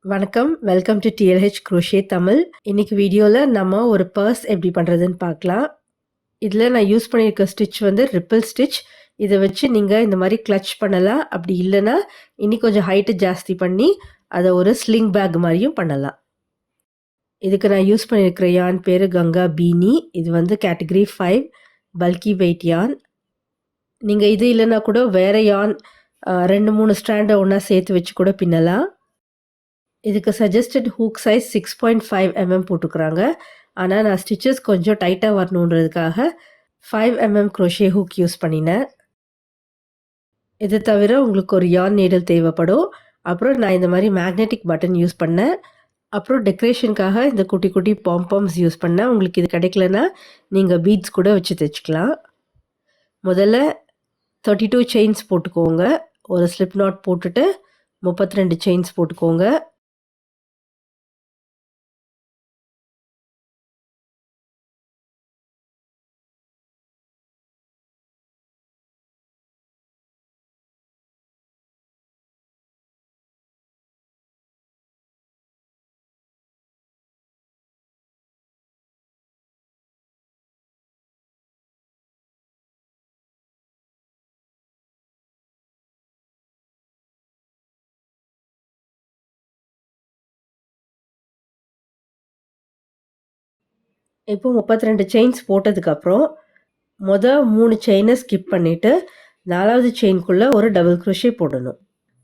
வணக்கம். Welcome to TLH crochet Tamil. இன்னைக்கு வீடியோல நம்ம ஒரு பர்ஸ் எப்படி பண்றதுன்னு பார்க்கலாம். இதுல நான் யூஸ் பண்ணியிருக்க ஸ்டிட்ச் வந்து ரிப்பிள் ஸ்டிட்ச். இத வச்சு நீங்க இந்த மாரி கிளட்ச் பண்ணலாம். அப்படி இல்லன்னா, இன்னி கொஞ்சம் ஹைட் ஜாஸ்தி பண்ணி, அத ஒரு ஸ்லிங் பேக் மாரியும் பண்ணலாம். இதுக்கு நான் யூஸ் பண்ணியிருக்கிற யான் பேரு கங்கா பீனி. இது வந்து கேட்டகரி 5 பல்கி வெயிட் யான். நீங்க இது இல்லன்னா கூட வேற யான் 2, 3 ஸ்ட்ராண்ட ஒண்ணா சேர்த்து வச்சு கூட பின்னலாம். இதுக்கு சஜஸ்டட் ஹூக் சைஸ் 6.5 போட்டுக்கிறாங்க. ஆனா, நான் ஸ்டிச்சஸ் கொஞ்சம் டைட்டா வரணுன்றதுக்காக 5 குரோஷே ஹூக் யூஸ் பண்ணினேன். இது தவிர உங்களுக்கு ஒரு யார்ன் நீடில் தேவைப்படும். அப்புறம் நான் இந்த மாரி மேக்னெட்டிக் பட்டன் யூஸ் பண்ணேன். அப்புறம் டெக்கரேஷனுக்காக இந்த குட்டி குட்டி பாம்பாம்ஸ் யூஸ் பண்ணேன். உங்களுக்கு இது கிடைக்கலன்னா, நீங்க பீட்ஸ் கூட வச்சு தச்சுக்கலாம். முதல்ல 32 செயின்ஸ் போட்டுக்கோங்க. ஒரு ஸ்லிப் நாட் போட்டுட்டு 32 செயின்ஸ் போட்டுக்கோங்க. இப்போ 32 செயின்ஸ் போட்டதுக்கப்புறம், மொத 3 செயின ஸ்கிப் பண்ணிட்டு, 4வது செயின்குள்ள ஒரு டபுள் குரோஷே போடணும்.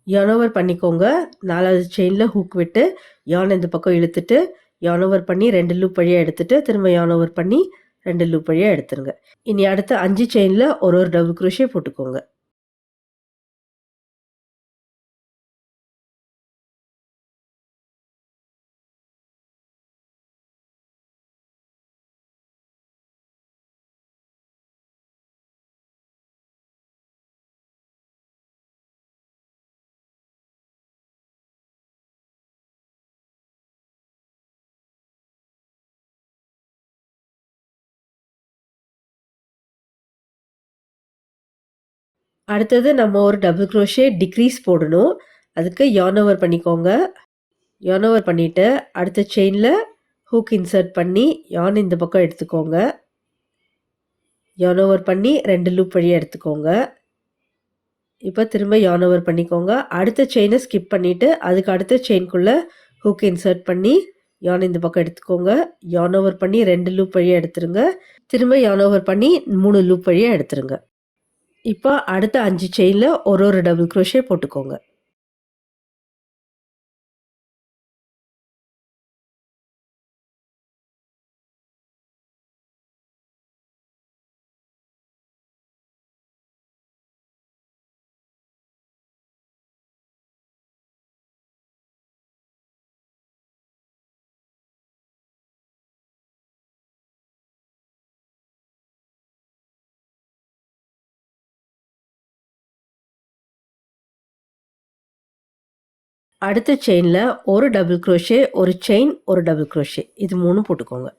யார்ன் ஓவர் பண்ணிக்கோங்க. 4வது செயின்ல ஹூக் விட்டு, யார்ன் இந்த பக்கம் இழுத்துட்டு, யார்ன் ஓவர் பண்ணி 2 லூப் வழியா எடுத்துட்டு, திரும்ப யார்ன் ஓவர் பண்ணி 2 லூப் வழியா எடுத்துருங்க. இனி அடுத்த 5 செயின்ல ஒரு டபுள் குரோஷே போட்டுக்கோங்க. அடுத்தது நம்ம ஒரு டபுள் குரோஷே டிக்ரீஸ் போடணும். அதுக்கு யார்ன் ஓவர் பண்ணிக்கோங்க. யார்ன் ஓவர் பண்ணிட்டு, அடுத்த செயின்ல ஹூக் இன்சர்ட் பண்ணி, யார்ன் இந்த பக்கம் எடுத்துக்கோங்க. யார்ன் ஓவர் பண்ணி 2 லூப் வழியா எடுத்துக்கோங்க. இப்ப திரும்ப யார்ன் ஓவர் பண்ணிக்கோங்க. அடுத்த செயின ஸ்கிப் பண்ணிட்டு, அதுக்கு அடுத்த செயின்குள்ள ஹூக் இன்சர்ட் பண்ணி, யார்ன் இந்த பக்கம் எடுத்துக்கோங்க. யார்ன் ஓவர் பண்ணி 2 லூப் வழியா எடுத்துருங்க. திரும்ப யார்ன் ஓவர் பண்ணி 3 லூப் வழியா எடுத்துருங்க. இப்ப அடுத்த 5 செயின்ல ஒரு டபுள் குரோஷே போட்டுக்கோங்க. அடுத்த செயின்ல ஒரு டபுள் குரோஷே, ஒரு செயின், ஒரு டபுள் குரோஷே. இது 3ம் போட்டுக்கோங்க.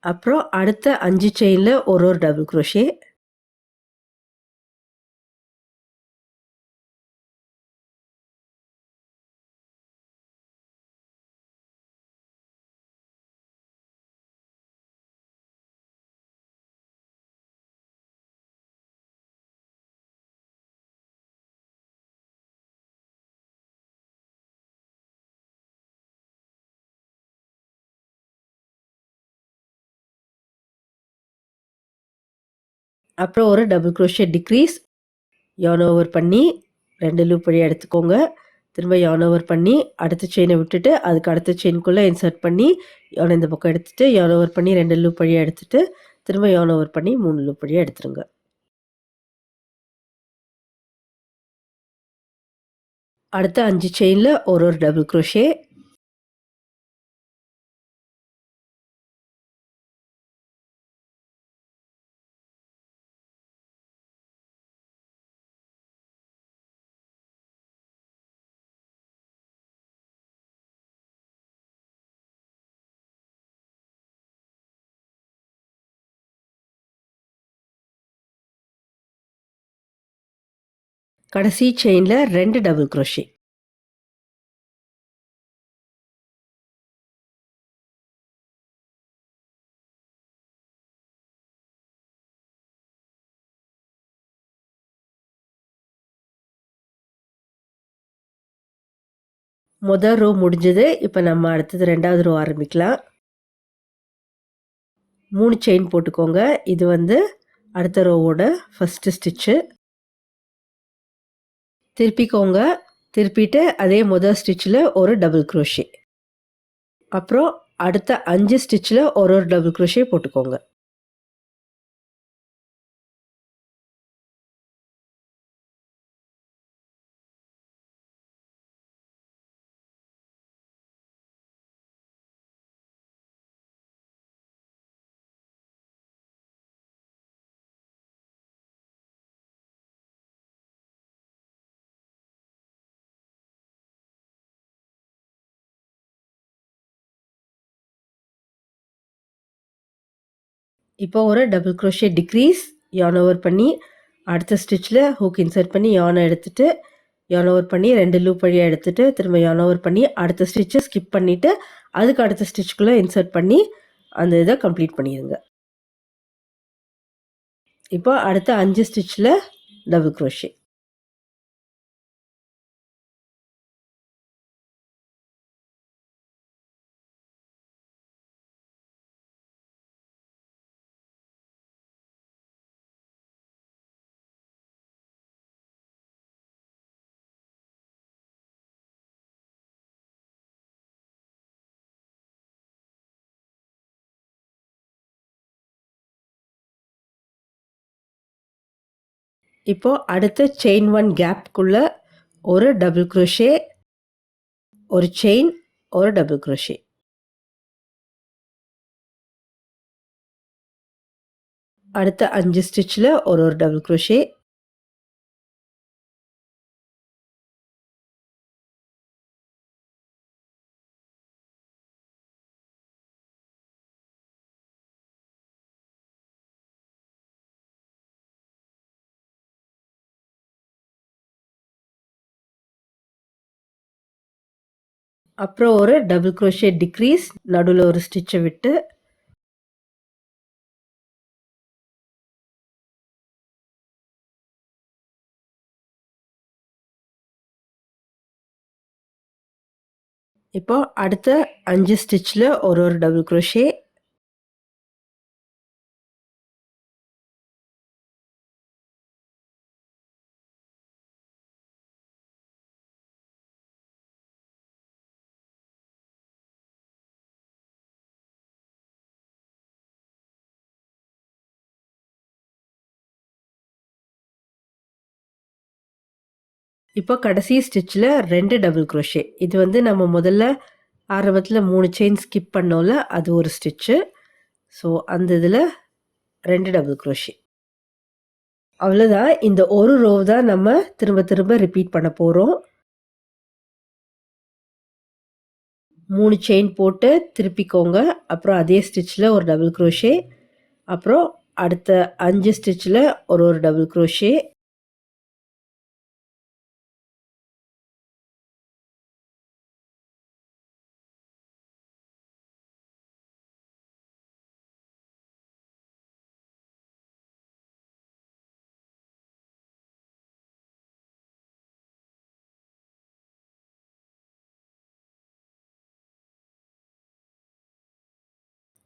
அப்புறம் அடுத்த 5 செயின்ல ஒரு டபுள் குரோஷே. அப்புறம் ஒரு டபுள் குரோஷே டிக்ரீஸ். யார்ன் ஓவர் பண்ணி 2 லூப் வழியா எடுத்துக்கோங்க. திரும்ப யார்ன் ஓவர் பண்ணி அடுத்த செயின விட்டுட்டு, அதுக்கு அடுத்த செயின்குள்ள இன்சர்ட் பண்ணி, யார்ன் இந்த பக்கம் எடுத்துட்டு, யார்ன் ஓவர் பண்ணி 2 லூப் வழியா எடுத்துட்டு, திரும்ப யார்ன் ஓவர் பண்ணி 3 லூப் வழியா எடுத்துருங்க. அடுத்த 5 செயின்ல ஒரு டபுள் குரோஷே. கடைசி செயின்ல 2 டபுள் crochet. முதல் ரோ முடிஞ்சது. இப்போ நம்ம அடுத்தது 2வது ரோ ஆரம்பிக்கலாம். 3 செயின் போட்டுக்கோங்க. இது வந்து அடுத்த ரோவோட ஃபர்ஸ்ட் ஸ்டிட்ச். திருப்பிக்கோங்க. திருப்பிட்டு அதே முதல் ஸ்டிட்ச்ல ஒரு டபுள் crochet. அப்புறம் அடுத்த 5 ஸ்டிட்ச்ல ஒரு டபுள் crochet போட்டுக்கோங்க. இப்போ ஒரு double crochet decrease yarn over பண்ணி அடுத்த ஸ்டிட்ச்ல ஹூக் இன்சர்ட் பண்ணி yarn எடுத்துட்டு yarn ஓவர் பண்ணி 2 லூப் வழியா எடுத்துட்டு திரும்ப yarn ஓவர் பண்ணி அடுத்த ஸ்டிட்சை ஸ்கிப் பண்ணிட்டு அதுக்கு அடுத்த ஸ்டிட்ச்குள்ள இன்சர்ட் பண்ணி அந்த இதை கம்ப்ளீட் பண்ணிடுங்க. இப்போ அடுத்த 5 ஸ்டிட்ச்ல டபுள் crochet. இப்போ அடுத்த செயின் 1 கேப்க்குள்ள ஒரு டபுள் crochet, ஒரு செயின், ஒரு டபுள் crochet. அடுத்த 5 ஸ்டிட்ச்ல ஒரு டபுள் crochet. அப்புறம் ஒரு டபுள் crochet டிக்ரீஸ் நடுவில் ஒரு ஸ்டிட்சை விட்டு இப்போ அடுத்த 5 ஸ்டிட்ச்ல ஒரு டபுள் crochet. இப்போ கடைசி ஸ்டிட்ச்ல 2 டபுள் crochet. இது வந்து நம்ம முதல்ல ஆரம்பத்தில் 3 செயின் ஸ்கிப் பண்ணோம்ல அது ஒரு ஸ்டிட்சு. ஸோ அந்த இதில் 2 டபுள் crochet. அவ்வளோதான். இந்த ஒரு ரோ தான் நம்ம திரும்ப திரும்ப ரிப்பீட் பண்ண போகிறோம். 3 செயின் போட்டு திருப்பிக்கோங்க. அப்புறம் அதே ஸ்டிட்ச்ல ஒரு டபுள் crochet. அப்புறம் அடுத்த 5 ஸ்டிட்ச்ல ஒரு டபுள் crochet.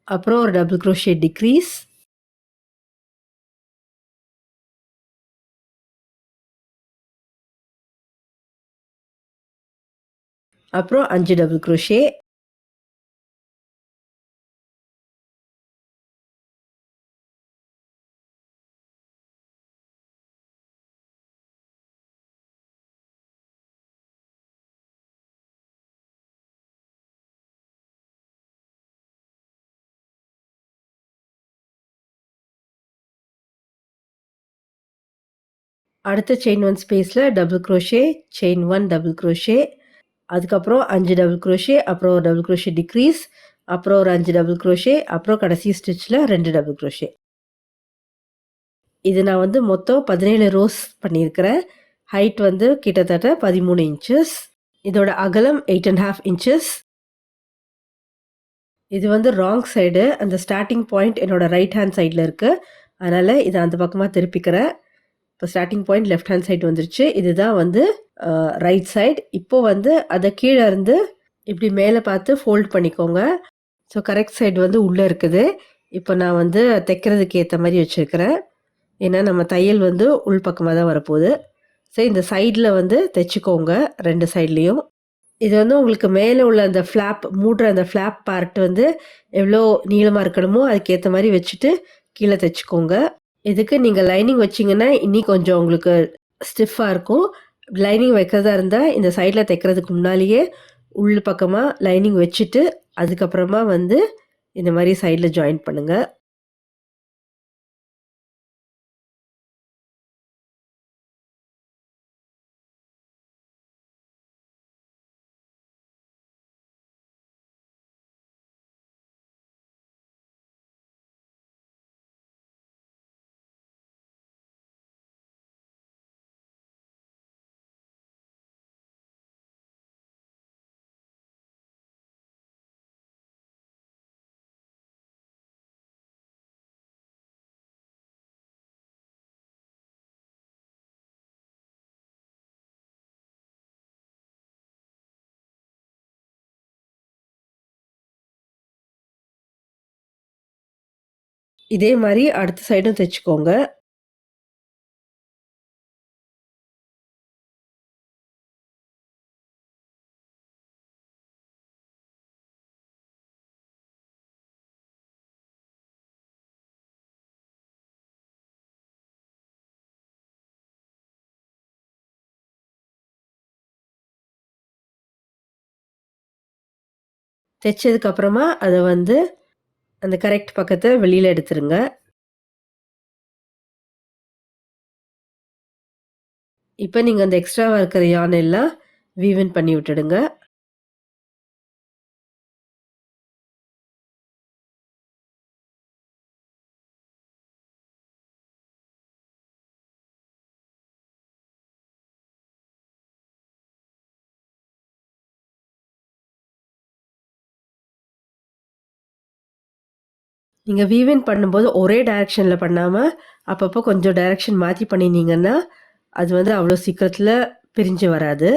அப்புறம் ஒரு டபுள் crochet டிக்ரீஸ். அப்புறம் 5 டபுள் crochet. அடுத்த செயின் 1 ஸ்பேஸில் double crochet, chain 1 double crochet, அதுக்கப்புறம் 5 டபுள் crochet, அப்புறம் ஒரு டபுள் crochet டிக்ரீஸ், அப்புறம் ஒரு 5 டபுள் crochet, அப்புறம் கடைசி ஸ்டிட்ச்சில் 2 டபுள் crochet. இது நான் வந்து மொத்தம் 17 ரோஸ் பண்ணியிருக்கிறேன். ஹைட் வந்து கிட்டத்தட்ட 13 இன்ச்சஸ். இதோட அகலம் 8.5 இன்ச்சஸ். இது வந்து ராங் சைடு. அந்த ஸ்டார்ட்டிங் பாயிண்ட் என்னோட ரைட் ஹேண்ட் சைடில் இருக்குது. அதனால் இதை அந்த பக்கமாக திருப்பிக்கிறேன். இப்போ starting point left hand side வந்துருச்சு. இதுதான் வந்து ரைட் சைடு. இப்போ வந்து அதை கீழே இருந்து இப்படி மேலே பார்த்து ஃபோல்ட் பண்ணிக்கோங்க. ஸோ கரெக்ட் சைடு வந்து உள்ளே இருக்குது. இப்போ நான் வந்து தைக்கிறதுக்கு ஏற்ற மாதிரி வச்சுருக்கிறேன். ஏன்னா நம்ம தையல் வந்து உள் பக்கமாக தான் வரப்போகுது. ஸோ இந்த சைடில் வந்து தைச்சிக்கோங்க 2 சைட்லேயும். இது வந்து உங்களுக்கு மேலே உள்ள அந்த ஃப்ளாப் மூடுற அந்த ஃப்ளாப் பார்ட் வந்து எவ்வளோ நீளமாக இருக்கணுமோ அதுக்கேற்ற மாதிரி வச்சுட்டு கீழே தைச்சிக்கோங்க. இதுக்கு நீங்கள் லைனிங் வச்சிங்கன்னா இன்னி கொஞ்சம் உங்களுக்கு ஸ்டிஃபாக இருக்கும். லைனிங் வைக்கிறதா இருந்தால் இந்த சைடில் தைக்கிறதுக்கு முன்னாலேயே உள் பக்கமாக லைனிங் வச்சுட்டு அதுக்கப்புறமா வந்து இந்த மாதிரி சைடில் ஜாயின் பண்ணுங்கள். இதே மாதிரி அடுத்த சைடும் தைச்சிக்கோங்க. தைச்சதுக்கப்புறமா அதை வந்து அந்த கரெக்ட் பக்கத்தை வெளியில் எடுத்துருங்க. இப்போ நீங்கள் அந்த எக்ஸ்ட்ராவாக இருக்கிற யான் எல்லாம் வீவன் பண்ணி விட்டுடுங்க. நீங்கள் வீவன் பண்ணும்போது ஒரே டைரக்ஷனில் பண்ணாமல் அப்பப்போ கொஞ்சம் டைரக்ஷன் மாற்றி பண்ணினீங்கன்னா அது வந்து அவ்வளோ சீக்கிரத்தில் பிரிஞ்சு வராது.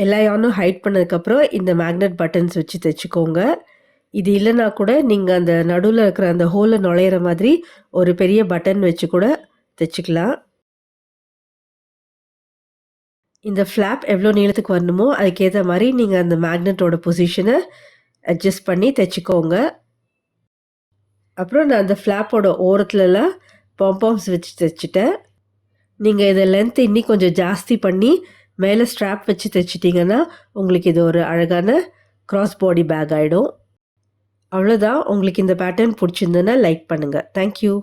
எல்லா யானும் ஹைட் பண்ணதுக்கப்புறம் இந்த மேக்னெட் பட்டன்ஸ் வச்சு தைச்சிக்கோங்க. இது இல்லைனா கூட நீங்கள் அந்த நடுவில் இருக்கிற அந்த ஹோலில் நுழையிற மாதிரி ஒரு பெரிய பட்டன் வச்சு கூட தைச்சிக்கலாம். இந்த ஃப்ளாப் எவ்வளோ நீளத்துக்கு வரணுமோ அதுக்கேற்ற மாதிரி நீங்கள் அந்த மேக்னெட்டோட பொசிஷனை அட்ஜஸ்ட் பண்ணி தைச்சிக்கோங்க. அப்புறம் நான் அந்த ஃப்ளாப்போட ஓரத்துலலாம் பாம்பாம்ஸ் வச்சு தைச்சிட்டேன். நீங்கள் இதை லென்த் இன்னி கொஞ்சம் ஜாஸ்தி பண்ணி மேலே ஸ்ட்ராப் வச்சு தைச்சிட்டிங்கன்னா உங்களுக்கு இது ஒரு அழகான கிராஸ் பாடி பேக் ஆகிடும். அவ்வளோதான். உங்களுக்கு இந்த பேட்டர்ன் பிடிச்சிருந்ததுன்னா லைக் பண்ணுங்கள். தேங்க்யூ.